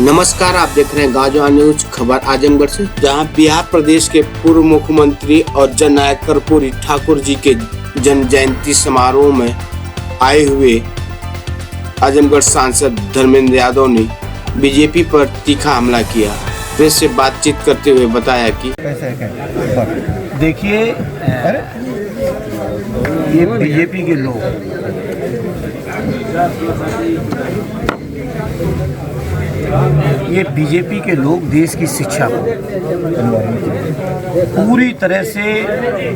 नमस्कार, आप देख रहे हैं गांव न्यूज। खबर आजमगढ़ से, जहां बिहार प्रदेश के पूर्व मुख्यमंत्री और जननायक कर्पूरी ठाकुर जी के जन्म जयंती समारोह में आए हुए आजमगढ़ सांसद धर्मेंद्र यादव ने बीजेपी पर तीखा हमला किया। प्रेस से बातचीत करते हुए बताया कि देखिए, ये बीजेपी के लोग देश की शिक्षा को पूरी तरह से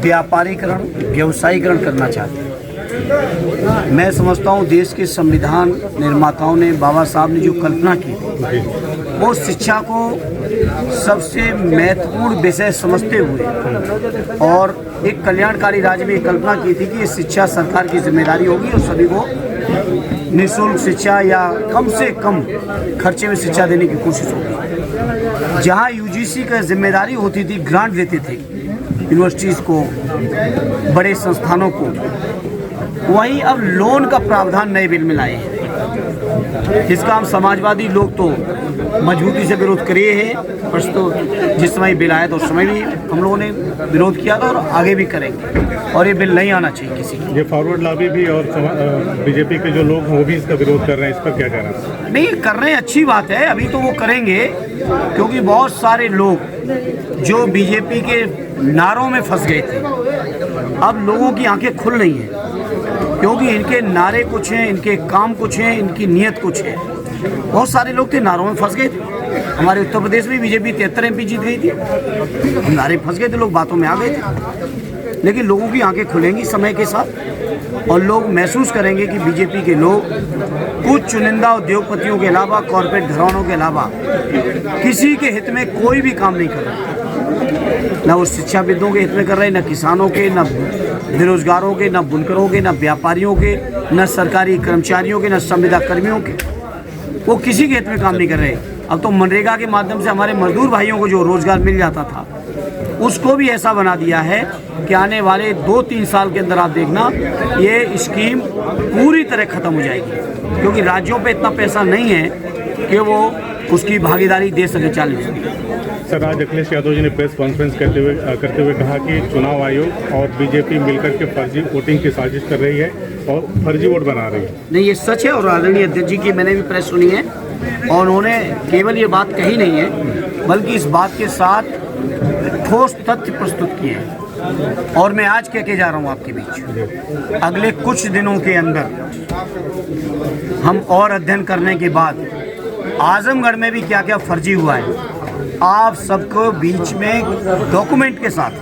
व्यापारीकरण, व्यवसायीकरण करना चाहते हैं। मैं समझता हूँ देश के संविधान निर्माताओं ने, बाबा साहब ने जो कल्पना की वो शिक्षा को सबसे महत्वपूर्ण विषय समझते हुए और एक कल्याणकारी राज्य में कल्पना की थी कि ये शिक्षा सरकार की जिम्मेदारी होगी और सभी को निःशुल्क शिक्षा या कम से कम खर्चे में शिक्षा देने की कोशिश होगी। जहां यूजीसी का जिम्मेदारी होती थी, ग्रांट देते थे यूनिवर्सिटीज़ को, बड़े संस्थानों को, वहीं अब लोन का प्रावधान नए बिल में लाए हैं, जिसका हम समाजवादी लोग तो मजबूती से विरोध करे हैं। तो जिस समय बिल आया तो उस समय भी हम लोगों ने विरोध किया था और आगे भी करेंगे, और ये बिल नहीं आना चाहिए किसी को। ये फॉरवर्ड लॉबी भी और बीजेपी के जो लोग हैं वो भी इसका विरोध कर रहे हैं, इस पर क्या कहना है? नहीं, कर रहे हैं, अच्छी बात है, अभी तो वो करेंगे, क्योंकि बहुत सारे लोग जो बीजेपी के नारों में फंस गए थे, अब लोगों की आंखें खुल रही हैं, क्योंकि इनके नारे कुछ हैं, इनके काम कुछ हैं, इनकी नीयत कुछ है। बहुत सारे लोग थे नारों में फंस गए थे। हमारे उत्तर प्रदेश में बीजेपी 73 MP जीत गई थी, नारे फंस गए थे, लोग बातों में आ गए थे। लेकिन लोगों की आंखें खुलेंगी समय के साथ और लोग महसूस करेंगे कि बीजेपी के लोग कुछ चुनिंदा उद्योगपतियों के अलावा, कॉरपोरेट घरानों के अलावा किसी के हित में कोई भी काम नहीं कर रहे। न वो शिक्षाविदों के हित में कर रहे, न किसानों के, न बेरोजगारों के, न बुनकरों के, न व्यापारियों के, न सरकारी कर्मचारियों के, न संविदा कर्मियों के, वो किसी के हित में काम नहीं कर रहे। अब तो मनरेगा के माध्यम से हमारे मजदूर भाइयों को जो रोजगार मिल जाता था, उसको भी ऐसा बना दिया है कि आने वाले 2-3 साल के अंदर आप देखना ये स्कीम पूरी तरह खत्म हो जाएगी, क्योंकि राज्यों पे इतना पैसा नहीं है कि वो उसकी भागीदारी दे सके 40%। सर, आज अखिलेश यादव जी ने प्रेस कॉन्फ्रेंस करते हुए कहा कि चुनाव आयोग और बीजेपी मिलकर के फर्जी वोटिंग की साजिश कर रही है और फर्जी वोट बना रही है। नहीं, ये सच है, और आदरणीय अध्यक्ष जी की मैंने भी प्रेस सुनी है, और उन्होंने केवल ये बात कही नहीं है, बल्कि इस बात के साथ ठोस तथ्य प्रस्तुत किए हैं। और मैं आज कह के जा रहा हूँ आपके बीच, अगले कुछ दिनों के अंदर हम और अध्ययन करने के बाद आजमगढ़ में भी क्या क्या फर्जी हुआ है, आप सबको बीच में डॉक्यूमेंट के साथ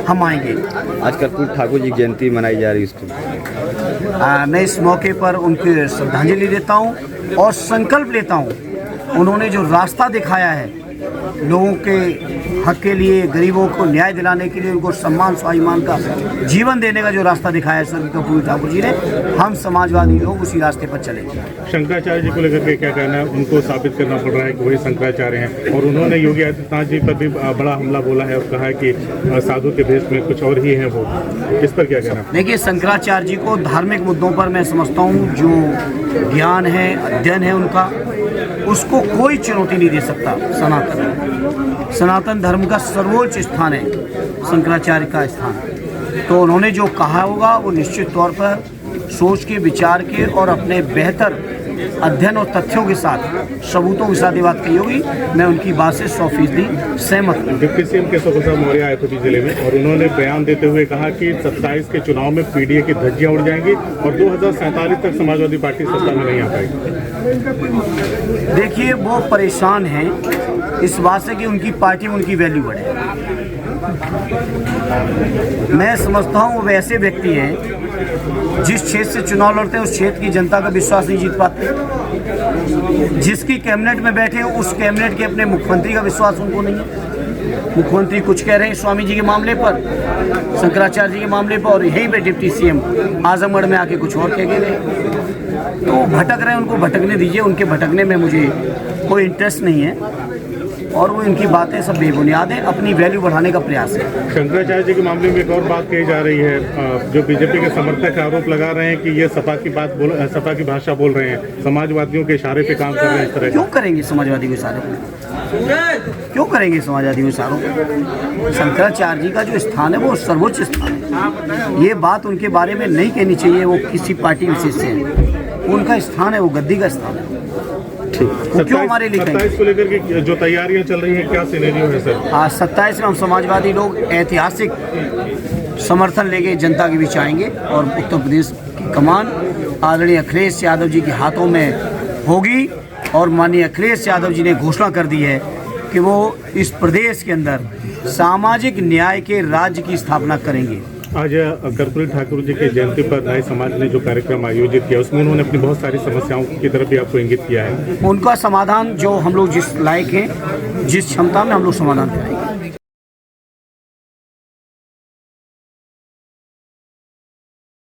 हम आएंगे। आज कर्पूरी ठाकुर जी की जयंती मनाई जा रही है, मैं इस मौके पर उनकी श्रद्धांजलि देता हूं और संकल्प लेता हूं। उन्होंने जो रास्ता दिखाया है लोगों के हक के लिए, गरीबों को न्याय दिलाने के लिए, उनको सम्मान स्वाभिमान का जीवन देने का जो रास्ता दिखाया है स्वर्गीय कर्पूरी ठाकुर जी ने, हम समाजवादी लोग उसी रास्ते पर चलेंगे। शंकराचार्य जी को लेकर के क्या कहना है? उनको साबित करना पड़ रहा है कि वही शंकराचार्य हैं, और उन्होंने योगी आदित्यनाथ जी पर भी बड़ा हमला बोला है और कहा है कि साधु के भेष में कुछ और ही है वो। इस पर क्या कहना? देखिए, शंकराचार्य जी को धार्मिक मुद्दों पर मैं समझता हूँ जो ज्ञान है, अध्ययन है उनका, उसको कोई चुनौती नहीं दे सकता। सनातन धर्म का सर्वोच्च स्थान है शंकराचार्य का स्थान, तो उन्होंने जो कहा होगा वो निश्चित तौर पर सोच के, विचार के और अपने बेहतर अध्ययन और तथ्यों के साथ, सबूतों के साथ ये बात कही होगी। मैं उनकी बात से 100% सहमत हूँ। डिप्टी सीएम केशव प्रसाद मौर्य आए थे जिले में, और उन्होंने बयान देते हुए कहा कि 27 के चुनाव में पीडीए की धज्जियां उड़ जाएंगी और 2047 तक समाजवादी पार्टी सत्ता में नहीं आ पाएगी। देखिए, वो परेशान हैं इस बात से कि उनकी पार्टी में उनकी वैल्यू बढ़े। मैं समझता हूँ वो वैसे व्यक्ति हैं जिस क्षेत्र से चुनाव लड़ते हैं उस क्षेत्र की जनता का विश्वास नहीं जीत पाते। जिसकी कैबिनेट में बैठे हैं उस कैबिनेट के अपने मुख्यमंत्री का विश्वास उनको नहीं है। मुख्यमंत्री कुछ कह रहे हैं स्वामी जी के मामले पर, शंकराचार्य जी के मामले पर, और यहीं पे डिप्टी सीएम आजमगढ़ में आके कुछ और कह गए। तो भटक रहे हैं, उनको भटकने दीजिए। उनके भटकने में मुझे कोई इंटरेस्ट नहीं है। और वो इनकी बातें सब बेबुनियाद है, अपनी वैल्यू बढ़ाने का प्रयास है। शंकराचार्य जी के मामले में एक और बात कही जा रही है, जो बीजेपी के समर्थक आरोप लगा रहे हैं कि ये सपा की भाषा बोल रहे हैं, समाजवादियों के इशारे पे काम कर रहे हैं। इस तरह क्यों करेंगे समाजवादी को इशारे? क्यों करेंगे समाजवादी को इशारों? शंकराचार्य जी का जो स्थान है वो सर्वोच्च स्थान है। ये बात उनके बारे में नहीं कहनी चाहिए, वो किसी पार्टी विशेष से है, उनका स्थान है, वो गद्दी का स्थान है। वो क्यों हमारे लिए कहेंगे? 27 को लेकर के जो तैयारियां चल रही हैं, क्या सिनेरियो है सर? आज 27 में हम समाजवादी लोग ऐतिहासिक समर्थन लेके जनता के बीच आएंगे और उत्तर प्रदेश की कमान आदरणीय अखिलेश यादव जी के हाथों में होगी। और माननीय अखिलेश यादव जी ने घोषणा कर दी है कि वो इस प्रदेश के अंदर सामाजिक न्याय के राज्य की स्थापना करेंगे। आज कर्पूरी ठाकुर जी की जयंती पर नाई समाज ने जो कार्यक्रम आयोजित किया, उसमें उन्होंने अपनी बहुत सारी समस्याओं की तरफ भी आपको इंगित किया है। उनका समाधान जो हम लोग जिस लायक हैं, जिस क्षमता में हम लोग समाधान करेंगे।